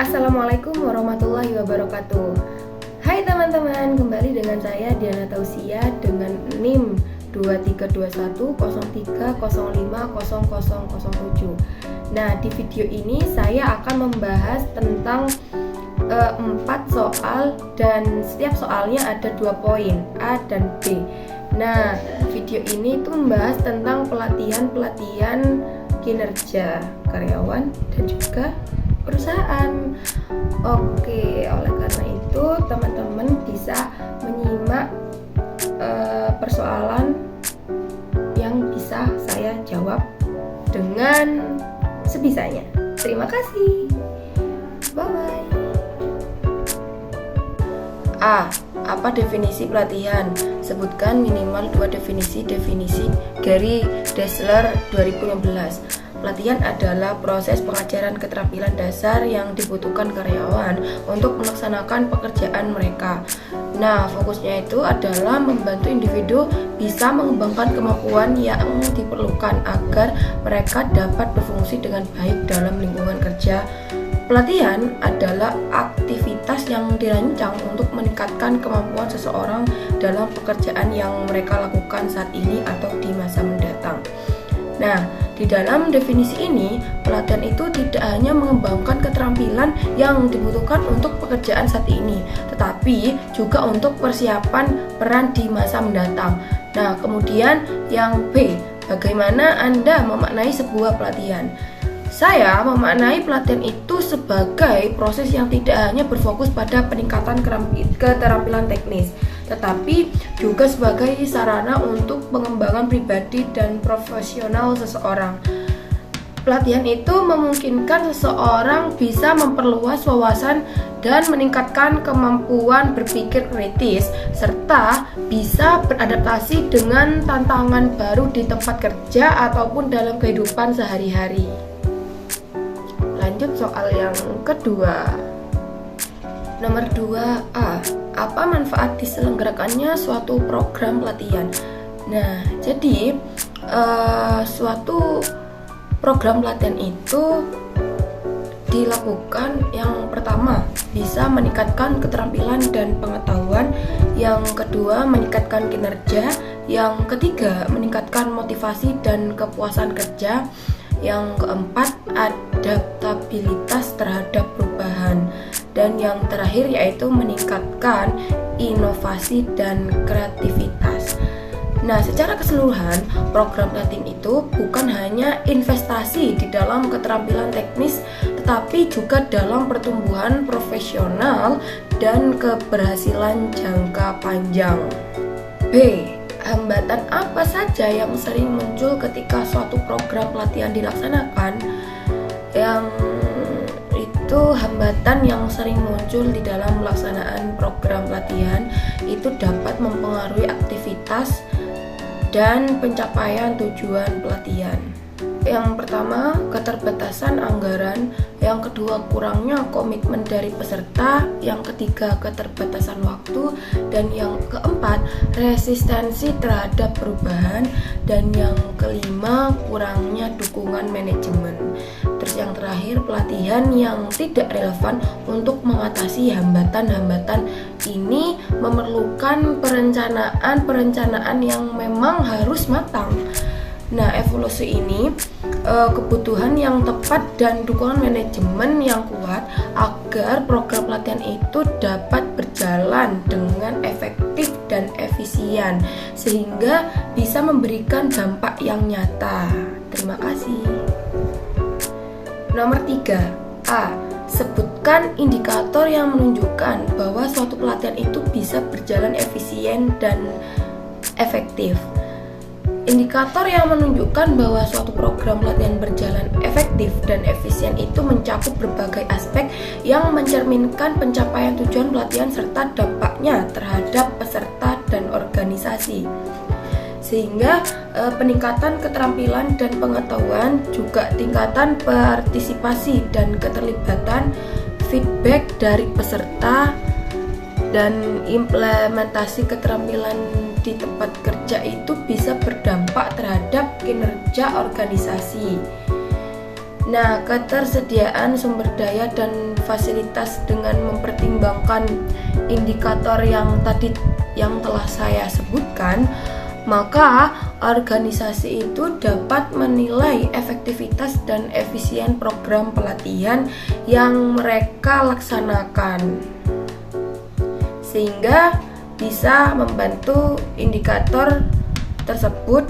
Assalamualaikum warahmatullahi wabarakatuh. Hai teman-teman, kembali dengan saya Diana Tausia dengan NIM 232103050007. Nah, di video ini saya akan membahas tentang 4 soal dan setiap soalnya ada 2 poin, A dan B. Nah, video ini tuh membahas tentang pelatihan kinerja karyawan dan juga perusahaan. Oke, oleh karena itu teman-teman bisa menyimak persoalan yang bisa saya jawab dengan sebisanya. Terima kasih. Bye-bye. A. Apa definisi pelatihan? Sebutkan minimal 2 definisi Gary Dessler 2015. Pelatihan adalah proses pengajaran keterampilan dasar yang dibutuhkan karyawan untuk melaksanakan pekerjaan mereka. Nah, fokusnya itu adalah membantu individu bisa mengembangkan kemampuan yang diperlukan agar mereka dapat berfungsi dengan baik dalam lingkungan kerja. Pelatihan adalah aktivitas yang dirancang untuk meningkatkan kemampuan seseorang dalam pekerjaan yang mereka lakukan saat ini atau di masa mendatang. Nah, di dalam definisi ini, pelatihan itu tidak hanya mengembangkan keterampilan yang dibutuhkan untuk pekerjaan saat ini, tetapi juga untuk persiapan peran di masa mendatang. Nah, kemudian yang B, bagaimana Anda memaknai sebuah pelatihan? Saya memaknai pelatihan itu sebagai proses yang tidak hanya berfokus pada peningkatan keterampilan teknis, tetapi juga sebagai sarana untuk pengembangan pribadi dan profesional seseorang. Pelatihan itu memungkinkan seseorang bisa memperluas wawasan dan meningkatkan kemampuan berpikir kritis, serta bisa beradaptasi dengan tantangan baru di tempat kerja ataupun dalam kehidupan sehari-hari. Lanjut soal yang kedua. Nomor 2A. Apa manfaat diselenggarakannya suatu program pelatihan? Nah, jadi suatu program pelatihan itu dilakukan, yang pertama bisa meningkatkan keterampilan dan pengetahuan, yang kedua meningkatkan kinerja, yang ketiga meningkatkan motivasi dan kepuasan kerja, yang keempat adaptabilitas terhadap perubahan, dan yang terakhir yaitu meningkatkan inovasi dan kreativitas. Nah, secara keseluruhan, program pelatihan itu bukan hanya investasi di dalam keterampilan teknis, tetapi juga dalam pertumbuhan profesional dan keberhasilan jangka panjang. B. Hambatan apa saja yang sering muncul ketika suatu program pelatihan dilaksanakan? Yang itu hambatan yang sering muncul di dalam pelaksanaan program pelatihan itu dapat mempengaruhi aktivitas dan pencapaian tujuan pelatihan. Yang pertama, keterbatasan anggaran. Yang kedua, kurangnya komitmen dari peserta. Yang ketiga, keterbatasan waktu. Dan yang keempat, resistensi terhadap perubahan. Dan yang kelima, kurangnya dukungan manajemen. Terus yang terakhir, pelatihan yang tidak relevan untuk mengatasi hambatan-hambatan ini memerlukan perencanaan yang memang harus matang. Nah, evolusi ini kebutuhan yang tepat dan dukungan manajemen yang kuat agar program pelatihan itu dapat berjalan dengan efektif dan efisien sehingga bisa memberikan dampak yang nyata. Terima kasih. Nomor 3A. Sebutkan indikator yang menunjukkan bahwa suatu pelatihan itu bisa berjalan efisien dan efektif. Indikator yang menunjukkan bahwa suatu program pelatihan berjalan efektif dan efisien itu mencakup berbagai aspek yang mencerminkan pencapaian tujuan pelatihan serta dampaknya terhadap peserta dan organisasi. Sehingga peningkatan keterampilan dan pengetahuan, juga tingkatan partisipasi dan keterlibatan, feedback dari peserta, dan implementasi keterampilan di tempat kerja itu bisa berdampak terhadap kinerja organisasi. Nah, ketersediaan sumber daya dan fasilitas dengan mempertimbangkan indikator yang telah saya sebutkan, maka organisasi itu dapat menilai efektivitas dan efisien program pelatihan yang mereka laksanakan, sehingga bisa membantu indikator tersebut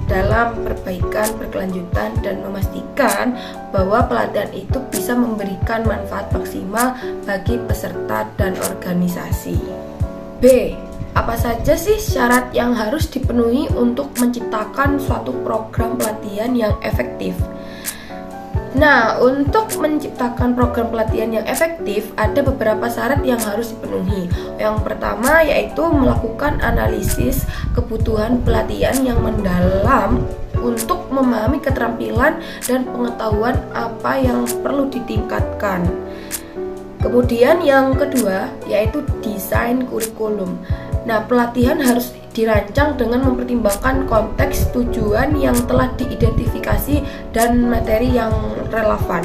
dalam perbaikan berkelanjutan dan memastikan bahwa pelatihan itu bisa memberikan manfaat maksimal bagi peserta dan organisasi. B. Apa saja sih syarat yang harus dipenuhi untuk menciptakan suatu program pelatihan yang efektif? Nah, untuk menciptakan program pelatihan yang efektif, ada beberapa syarat yang harus dipenuhi. Yang pertama yaitu melakukan analisis kebutuhan pelatihan yang mendalam untuk memahami keterampilan dan pengetahuan apa yang perlu ditingkatkan. Kemudian yang kedua yaitu desain kurikulum. Nah, pelatihan harus dirancang dengan mempertimbangkan konteks tujuan yang telah diidentifikasi dan materi yang relevan.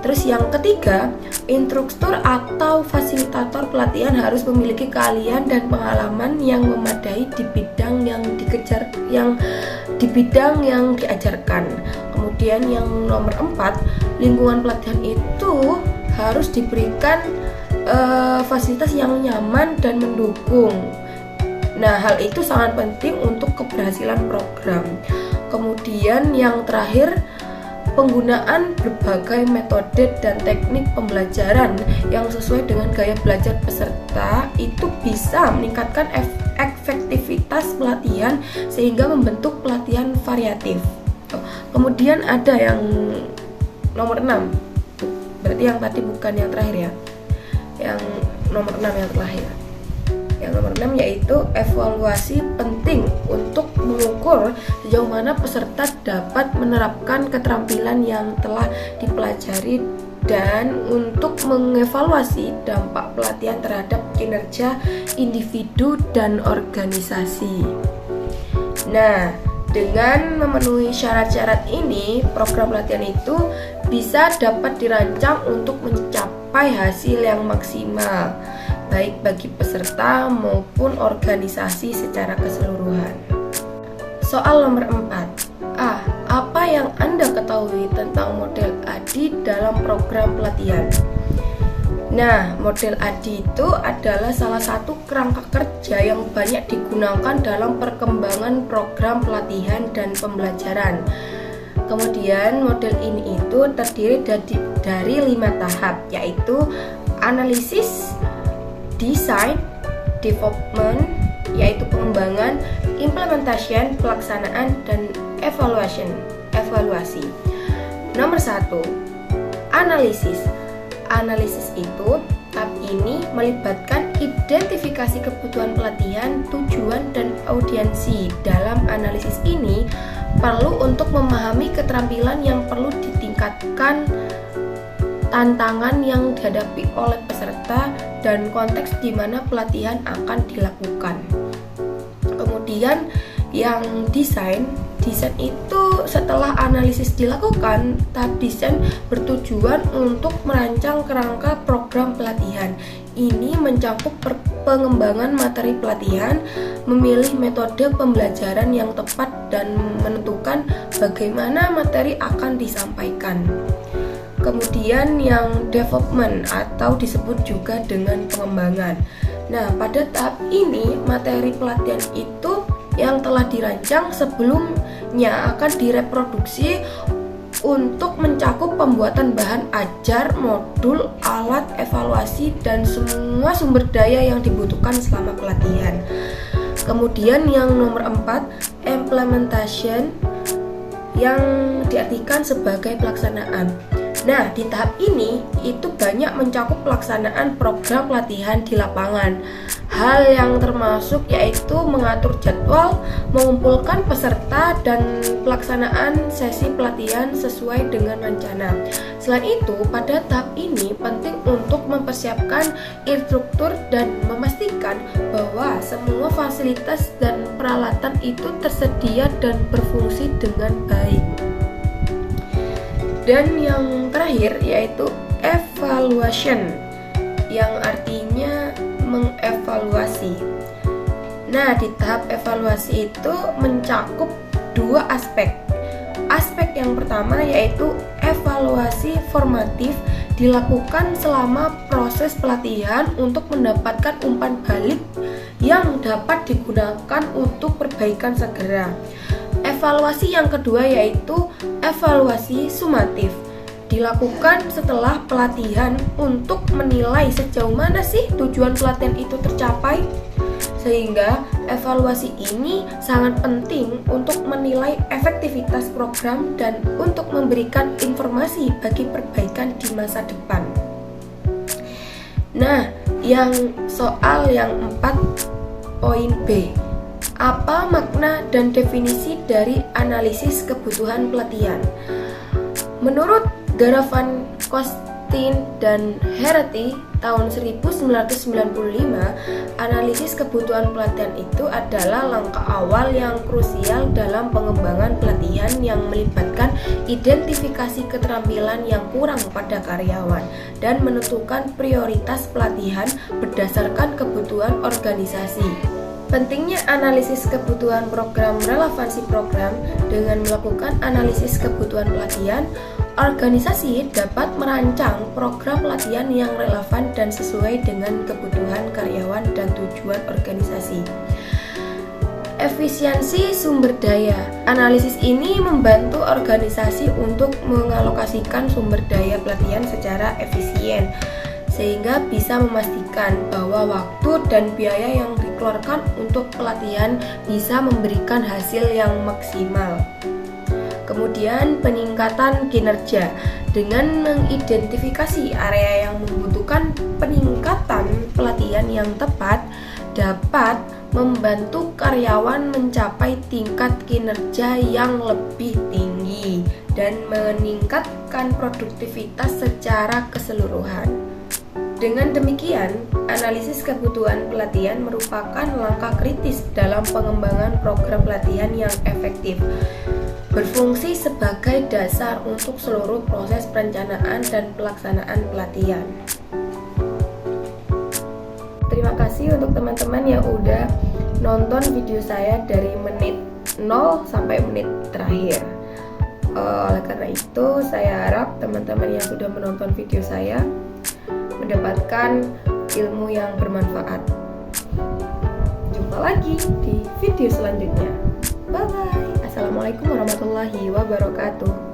Terus yang ketiga, instruktur atau fasilitator pelatihan harus memiliki keahlian dan pengalaman yang memadai di bidang yang diajarkan. Kemudian yang nomor 4, lingkungan pelatihan itu harus diberikan fasilitas yang nyaman dan mendukung. Nah, hal itu sangat penting untuk keberhasilan program. Kemudian yang terakhir, penggunaan berbagai metode dan teknik pembelajaran yang sesuai dengan gaya belajar peserta itu bisa meningkatkan efektivitas pelatihan sehingga membentuk pelatihan variatif. Kemudian ada yang nomor 6. Berarti yang tadi bukan yang terakhir ya. Yang nomor 6 yang terakhir. Yang nomor 6 yaitu evaluasi penting untuk mengukur sejauh mana peserta dapat menerapkan keterampilan yang telah dipelajari dan untuk mengevaluasi dampak pelatihan terhadap kinerja individu dan organisasi. Nah, dengan memenuhi syarat-syarat ini, program pelatihan itu bisa dapat dirancang untuk mencapai hasil yang maksimal, baik bagi peserta maupun organisasi secara keseluruhan. Soal nomor 4. A. Apa yang Anda ketahui tentang model ADI dalam program pelatihan? Nah, model ADI itu adalah salah satu kerangka kerja yang banyak digunakan dalam perkembangan program pelatihan dan pembelajaran. Kemudian model ini itu terdiri dari 5 tahap, yaitu analisis, design, development, yaitu pengembangan, implementation, pelaksanaan, dan evaluasi. Nomor 1, analisis. Analisis itu, tahap ini melibatkan identifikasi kebutuhan pelatihan, tujuan, dan audiensi. Dalam analisis ini, perlu untuk memahami keterampilan yang perlu ditingkatkan, tantangan yang dihadapi oleh peserta, dan konteks di mana pelatihan akan dilakukan. Kemudian yang desain itu setelah analisis dilakukan, tahap desain bertujuan untuk merancang kerangka program pelatihan. Ini mencakup pengembangan materi pelatihan, memilih metode pembelajaran yang tepat, dan menentukan bagaimana materi akan disampaikan. Kemudian yang development atau disebut juga dengan pengembangan. Nah, pada tahap ini materi pelatihan itu yang telah dirancang sebelumnya akan direproduksi untuk mencakup pembuatan bahan ajar, modul, alat, evaluasi, dan semua sumber daya yang dibutuhkan selama pelatihan. Kemudian yang nomor 4, implementation, yang diartikan sebagai pelaksanaan. Nah, di tahap ini itu banyak mencakup pelaksanaan program pelatihan di lapangan. Hal yang termasuk yaitu mengatur jadwal, mengumpulkan peserta, dan pelaksanaan sesi pelatihan sesuai dengan rencana. Selain itu, pada tahap ini penting untuk mempersiapkan instruktur dan memastikan bahwa semua fasilitas dan peralatan itu tersedia dan berfungsi dengan baik. Dan yang terakhir yaitu evaluation, yang artinya mengevaluasi. Nah, di tahap evaluasi itu mencakup dua aspek. Aspek yang pertama yaitu evaluasi formatif, dilakukan selama proses pelatihan untuk mendapatkan umpan balik yang dapat digunakan untuk perbaikan segera. Evaluasi yang kedua yaitu evaluasi sumatif, dilakukan setelah pelatihan untuk menilai sejauh mana sih tujuan pelatihan itu tercapai. Sehingga evaluasi ini sangat penting untuk menilai efektivitas program dan untuk memberikan informasi bagi perbaikan di masa depan. Nah, yang soal yang 4.B, apa makna dan definisi dari analisis kebutuhan pelatihan? Menurut Garavan, Costin, dan Herety tahun 1995, analisis kebutuhan pelatihan itu adalah langkah awal yang krusial dalam pengembangan pelatihan yang melibatkan identifikasi keterampilan yang kurang pada karyawan dan menentukan prioritas pelatihan berdasarkan kebutuhan organisasi. Pentingnya analisis kebutuhan program, relevansi program. Dengan melakukan analisis kebutuhan pelatihan, organisasi dapat merancang program pelatihan yang relevan dan sesuai dengan kebutuhan karyawan dan tujuan organisasi. Efisiensi sumber daya. Analisis ini membantu organisasi untuk mengalokasikan sumber daya pelatihan secara efisien, sehingga bisa memastikan bahwa waktu dan biaya yang dikeluarkan untuk pelatihan bisa memberikan hasil yang maksimal. Kemudian peningkatan kinerja, dengan mengidentifikasi area yang membutuhkan peningkatan pelatihan yang tepat dapat membantu karyawan mencapai tingkat kinerja yang lebih tinggi dan meningkatkan produktivitas secara keseluruhan. Dengan demikian, analisis kebutuhan pelatihan merupakan langkah kritis dalam pengembangan program pelatihan yang efektif, berfungsi sebagai dasar untuk seluruh proses perencanaan dan pelaksanaan pelatihan. Terima kasih untuk teman-teman yang udah nonton video saya dari menit 0 sampai menit terakhir. Oleh karena itu, saya harap teman-teman yang sudah menonton video saya mendapatkan ilmu yang bermanfaat. Jumpa lagi di video selanjutnya. Bye bye. Assalamualaikum warahmatullahi wabarakatuh.